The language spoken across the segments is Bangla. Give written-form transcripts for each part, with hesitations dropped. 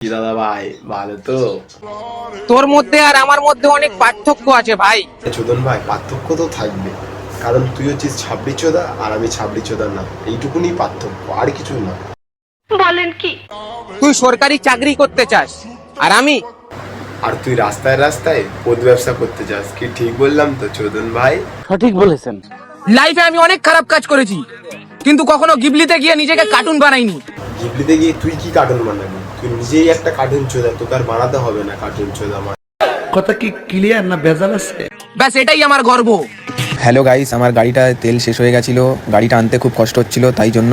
কি দাদা ভাই, ভালো তো? তোর মধ্যে আর আমার মধ্যে অনেক পার্থক্য আছে ভাই। চোদন ভাই, পার্থক্য তো থাকবে, কারণ তুই হচ্ছিস ছাবড়ি চোদা আর আমি ছাবড়ি চোদা না, এইটুকুনি পার্থক্য, আর কিছু না। বলেন কি? তুই সরকারি চাকরি করতে চাস আর আমি আর তুই রাস্তায় রাস্তায় পদ ব্যবসা করতে চাস, কি ঠিক বললাম তো চোদন ভাই? সঠিক বলেছেন। লাইফে আমি অনেক খারাপ কাজ করেছি, কিন্তু কখনো গিবলিতে গিয়ে নিজেকে কার্টুন বানাইনি। গিবলিতে গিয়ে তুই কি কার্টুন বানাবি? তুই নিজেই একটা কার্টুন চোদা, তোকে আর বানাতে হবে না কার্টুন চোদা আমার। কথা কি ক্লিয়ার না ভেজাল আছে? ব্যাস এটাই আমার গর্ব। হ্যালো গাইস, আমার গাড়িটা তেল শেষ হয়ে গেছিলো, গাড়িটা আনতে খুব কষ্ট হচ্ছিল, তাই জন্য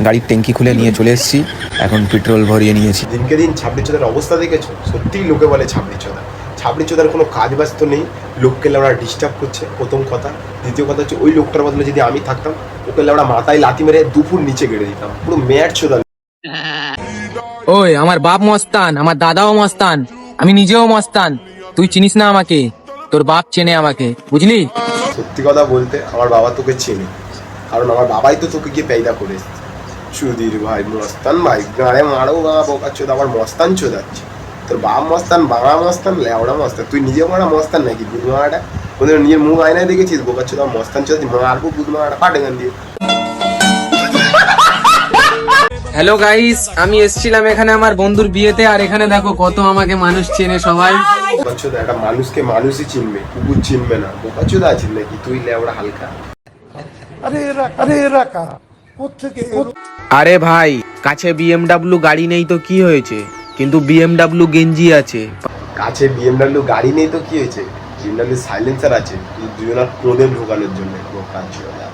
গাড়ির ট্যাঙ্কি খুলে নিয়ে চলে এসেছি। এখন পেট্রোল ভরিয়ে নিয়েছি। দিনকে দিন ছাবড়ি চোদার অবস্থা দেখেছো? সত্যিই লোকে বলে ছাবড়ি চোদা। ছাবড়ি চোদার কোনো কাজ ব্যস্ত নেই, লোককে ওরা ডিস্টার্ব করছে, প্রথম কথা। দ্বিতীয় কথা হচ্ছে, ওই লোকটার বদলে যদি আমি থাকতাম, ওকে ওরা মাথায় লাথি মেরে দুপুর নিচে গেড়ে দিতাম, পুরো ম্যাড চোদা। ওই আমার বাপ মস্তান, আমার দাদাও মস্তান, আমি নিজেও মস্তান। তুই চিনিস না আমাকে, তোর বাপ চেনে আমাকে, বুঝলি? সত্যি কথা বলতে আমার বাবা তোকে চেনে, কারণ আমার বাবাই তো তোকে গিয়ে পেয়দা করে এসেছে। সুধীর ভাই মস্তান ভাই, গাঁড়ে মারো গা বোকা চোদা, আমার মস্তান চোদাচ্ছে। তোর বাপ মস্তান, বাংলা মস্তান, লেওড়া মস্তান, তুই নিজে মারা মস্তান নাকি? বুধ মারাটা ওদের নিজের মুখ আয়নায় দেখেছিস? বোকা চোদা মস্তান চোদা মারবো বুধ মারাটা পাটে গান দিয়ে। হ্যালো গাইস, আমি এসেছিলাম এখানে আমার বন্ধুর বিয়েতে, আর এখানে দেখো কত আমাকে মানুষ চেনে সবাই। বোকা চোদা, একটা মানুষকে মানুষই চিনবে, কুকুর চিনবে না। বোকা চোদা আছিস নাকি তুই, লেওড়া হালকা? আরে ভাই, কাছে বিএমডাব্লিউ গাড়ি নেই তো কি হয়েছে, কিন্তু বিএমডাব্লিউ গেঞ্জি আছে। কাছে বিএমডাব্লিউ গাড়ি নেই তো কি হয়েছে, বিএমডাব্লিউ সাইলেন্সার আছে, তুই দুজনের ক্রোধে ঢোকানোর জন্য। বোকা চোদা।